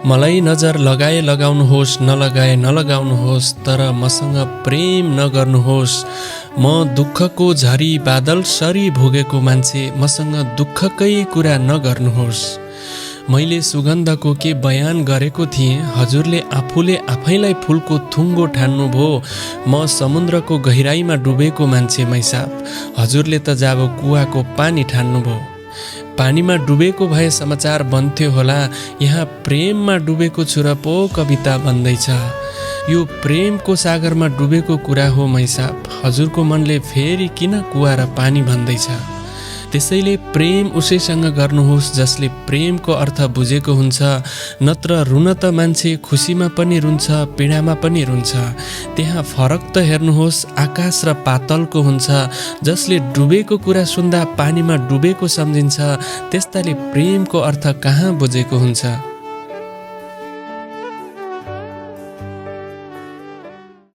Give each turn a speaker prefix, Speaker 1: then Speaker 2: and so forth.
Speaker 1: मलाई नजर लगाए लगाउनुहोस्, नलगाए नलगाउनुहोस्, तर मसँग प्रेम नगर्नुहोस्। म दुःखको झरी बादल सरी भोगेको मान्छे, मसँग दुःखकै कुरा नगर्नुहोस्। मैले सुगन्धको के बयान गरेको थिएँ, हजुरले आफूले आफैलाई फुलको थुङ्गो ठान्नुभयो। म समुद्रको गहिराईमा डुबेको मान्छे मैसाप, हजुरले त जाब कुवाको पानी ठान्नुभयो। पानीमा डुबेको भए समाचार बन्थ्यो होला, यहाँ प्रेममा डुबेको छु र पो कविता बन्दैछ। यो प्रेमको सागरमा डुबेको कुरा हो मैसाप, हजुरको मनले फेरि किन कुवा र पानी भन्दैछ। त्यसैले प्रेम उसैसँग गर्नुहोस् जसले प्रेमको अर्थ बुझेको हुन्छ, नत्र रुन त मान्छे खुसीमा पनि रुन्छ, पीडामा पनि रुन्छ। त्यहाँ फरक त हेर्नुहोस्, आकाश र पातलको हुन्छ। जसले डुबेको कुरा सुन्दा पानीमा डुबेको सम्झिन्छ, त्यस्ताले प्रेमको अर्थ कहाँ बुझेको हुन्छ।